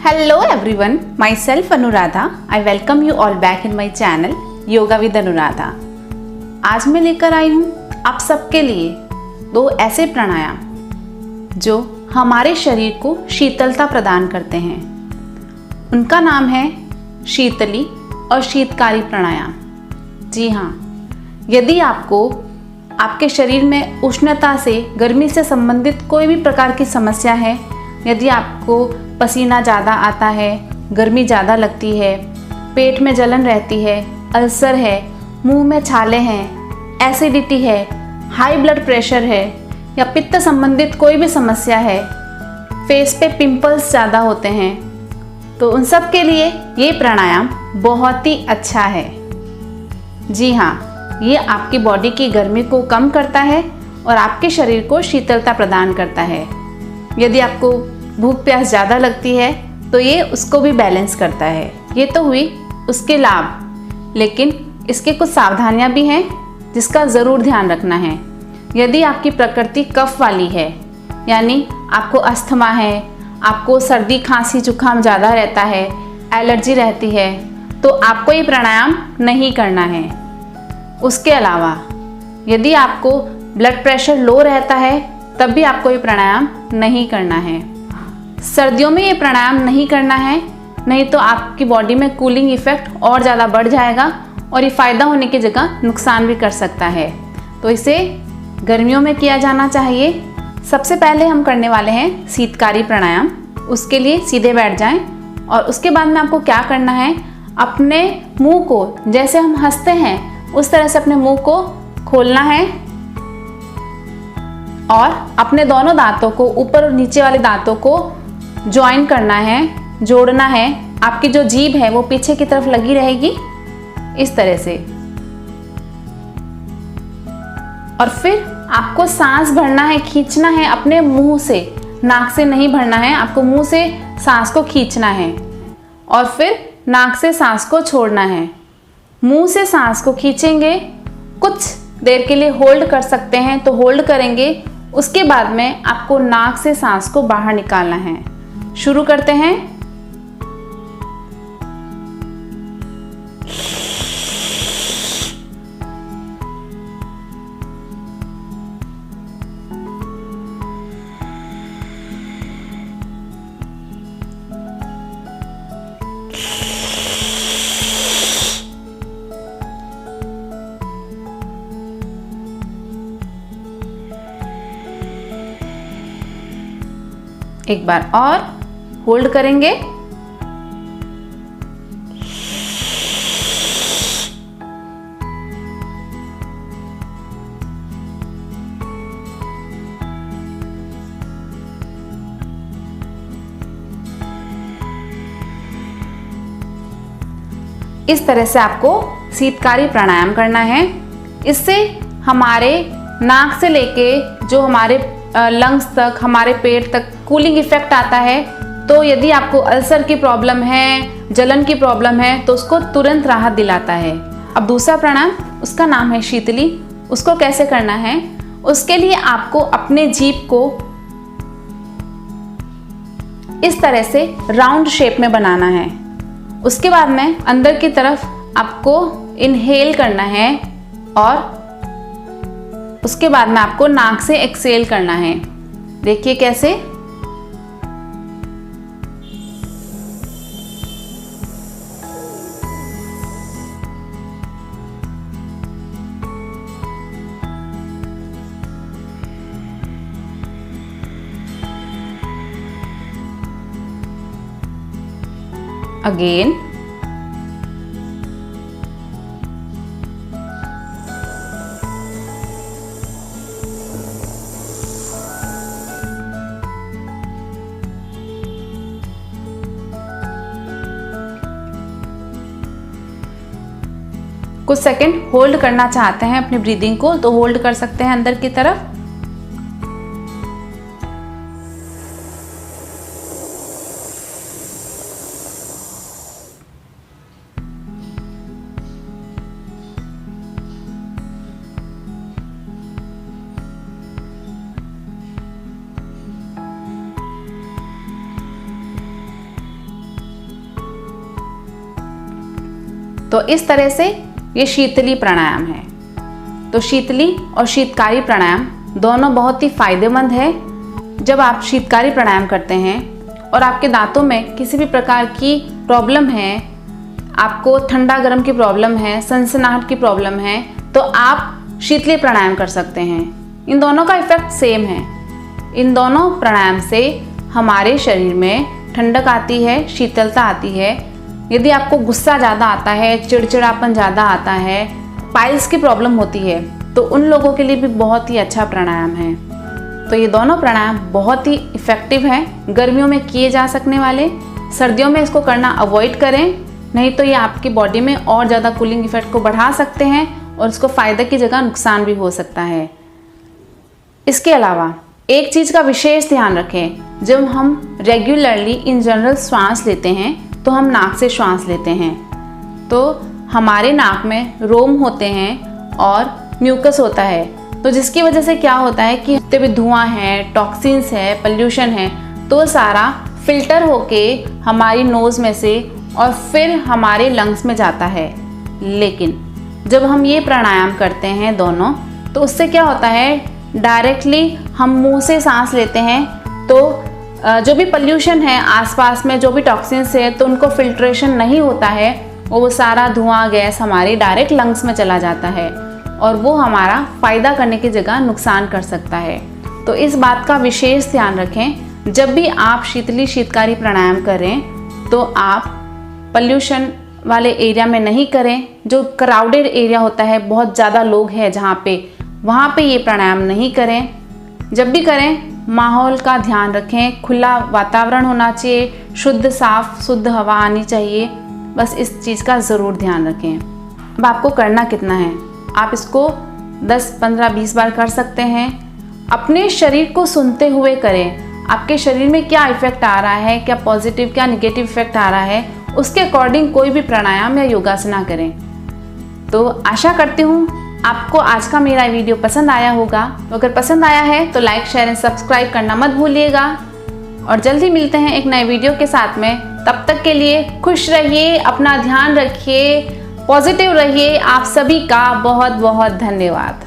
Hello everyone, myself Anuradha. I welcome you all back in my channel Yoga with Anuradha. आज मैं लेकर आई हूँ आप सबके लिए दो ऐसे प्राणायाम जो हमारे शरीर को शीतलता प्रदान करते हैं। उनका नाम है शीतली और शीतकारी प्राणायाम। जी हाँ, यदि आपको आपके शरीर में उष्णता से, गर्मी से संबंधित कोई भी प्रकार की समस्या है, यदि आपको पसीना ज़्यादा आता है, गर्मी ज़्यादा लगती है, पेट में जलन रहती है, अल्सर है, मुंह में छाले हैं, एसिडिटी है, हाई ब्लड प्रेशर है या पित्त संबंधित कोई भी समस्या है, फेस पे पिंपल्स ज़्यादा होते हैं, तो उन सब के लिए ये प्राणायाम बहुत ही अच्छा है। जी हाँ, ये आपकी बॉडी की गर्मी को कम करता है और आपके शरीर को शीतलता प्रदान करता है। यदि आपको भूख प्यास ज़्यादा लगती है तो ये उसको भी बैलेंस करता है। ये तो हुई उसके लाभ, लेकिन इसके कुछ सावधानियां भी हैं जिसका ज़रूर ध्यान रखना है। यदि आपकी प्रकृति कफ वाली है, यानी आपको अस्थमा है, आपको सर्दी खांसी जुकाम ज़्यादा रहता है, एलर्जी रहती है, तो आपको ये प्राणायाम नहीं करना है। उसके अलावा यदि आपको ब्लड प्रेशर लो रहता है तब भी आपको ये प्राणायाम नहीं करना है। सर्दियों में ये प्राणायाम नहीं करना है, नहीं तो आपकी बॉडी में कूलिंग इफेक्ट और ज़्यादा बढ़ जाएगा और ये फ़ायदा होने की जगह नुकसान भी कर सकता है। तो इसे गर्मियों में किया जाना चाहिए। सबसे पहले हम करने वाले हैं शीतकारी प्राणायाम। उसके लिए सीधे बैठ जाएं और उसके बाद में आपको क्या करना है, अपने मुंह को, जैसे हम हंसते हैं उस तरह से अपने मुंह को खोलना है और अपने दोनों दांतों को, ऊपर और नीचे वाले दांतों को ज्वाइन करना है, जोड़ना है। आपकी जो जीभ है वो पीछे की तरफ लगी रहेगी इस तरह से। और फिर आपको सांस भरना है, खींचना है अपने मुंह से, नाक से नहीं भरना है। आपको मुंह से सांस को खींचना है और फिर नाक से सांस को छोड़ना है। मुंह से सांस को खींचेंगे, कुछ देर के लिए होल्ड कर सकते हैं तो होल्ड करेंगे। उसके बाद में आपको नाक से सांस को बाहर निकालना है। शुरू करते हैं। एक बार और होल्ड करेंगे। इस तरह से आपको शीतकारी प्राणायाम करना है। इससे हमारे नाक से लेके जो हमारे लंग्स तक, हमारे पेट तक कूलिंग इफेक्ट आता है। तो यदि आपको अल्सर की प्रॉब्लम है, जलन की प्रॉब्लम है, तो उसको तुरंत राहत दिलाता है। अब दूसरा प्राणायाम, उसका नाम है शीतली। उसको कैसे करना है, उसके लिए आपको अपने जीभ को इस तरह से राउंड शेप में बनाना है। उसके बाद में अंदर की तरफ आपको इनहेल करना है और उसके बाद में आपको नाक से एक्सहेल करना है। देखिए कैसे। अगेन। कुछ सेकंड होल्ड करना चाहते हैं अपनी ब्रीदिंग को तो होल्ड कर सकते हैं अंदर की तरफ। तो इस तरह से ये शीतली प्राणायाम है। तो शीतली और शीतकारी प्राणायाम दोनों बहुत ही फायदेमंद है। जब आप शीतकारी प्राणायाम करते हैं और आपके दांतों में किसी भी प्रकार की प्रॉब्लम है, आपको ठंडा गर्म की प्रॉब्लम है, सनसनाहट की प्रॉब्लम है, तो आप शीतली प्राणायाम कर सकते हैं। इन दोनों का इफेक्ट सेम है। इन दोनों प्राणायाम से हमारे शरीर में ठंडक आती है, शीतलता आती है। यदि आपको गुस्सा ज़्यादा आता है, चिड़चिड़ापन ज़्यादा आता है, पाइल्स की प्रॉब्लम होती है, तो उन लोगों के लिए भी बहुत ही अच्छा प्राणायाम है। तो ये दोनों प्राणायाम बहुत ही इफ़ेक्टिव हैं, गर्मियों में किए जा सकने वाले। सर्दियों में इसको करना अवॉइड करें, नहीं तो ये आपकी बॉडी में और ज़्यादा कूलिंग इफेक्ट को बढ़ा सकते हैं और इसको फ़ायदे की जगह नुकसान भी हो सकता है। इसके अलावा एक चीज़ का विशेष ध्यान रखें, जब हम रेगुलरली इन जनरल श्वास लेते हैं तो हम नाक से श्वास लेते हैं, तो हमारे नाक में रोम होते हैं और म्यूकस होता है। तो जिसकी वजह से क्या होता है कि जितने भी धुआं है, टॉक्सिन्स है, पोल्यूशन है, तो सारा फिल्टर होके हमारी नोज़ में से और फिर हमारे लंग्स में जाता है। लेकिन जब हम ये प्राणायाम करते हैं दोनों, तो उससे क्या होता है, डायरेक्टली हम मुंह से सांस लेते हैं, तो जो भी पोल्यूशन है आसपास में, जो भी टॉक्सिन्स है, तो उनको फिल्ट्रेशन नहीं होता है, वो सारा धुआं गैस हमारे डायरेक्ट लंग्स में चला जाता है और वो हमारा फ़ायदा करने की जगह नुकसान कर सकता है। तो इस बात का विशेष ध्यान रखें। जब भी आप शीतली शीतकारी प्राणायाम करें तो आप पोल्यूशन वाले एरिया में नहीं करें। जो क्राउडेड एरिया होता है, बहुत ज़्यादा लोग हैं जहाँ पे, वहाँ पे ये प्राणायाम नहीं करें। जब भी करें माहौल का ध्यान रखें, खुला वातावरण होना चाहिए, शुद्ध साफ शुद्ध हवा आनी चाहिए। बस इस चीज़ का ज़रूर ध्यान रखें। अब आपको करना कितना है, आप इसको 10, 15, 20 बार कर सकते हैं। अपने शरीर को सुनते हुए करें। आपके शरीर में क्या इफ़ेक्ट आ रहा है, क्या पॉजिटिव क्या निगेटिव इफ़ेक्ट आ रहा है, उसके अकॉर्डिंग कोई भी प्राणायाम या योगासना करें। तो आशा करती हूँ आपको आज का मेरा वीडियो पसंद आया होगा। अगर पसंद आया है तो लाइक, शेयर एंड सब्सक्राइब करना मत भूलिएगा और जल्दी मिलते हैं एक नए वीडियो के साथ में। तब तक के लिए खुश रहिए, अपना ध्यान रखिए, पॉजिटिव रहिए। आप सभी का बहुत बहुत धन्यवाद।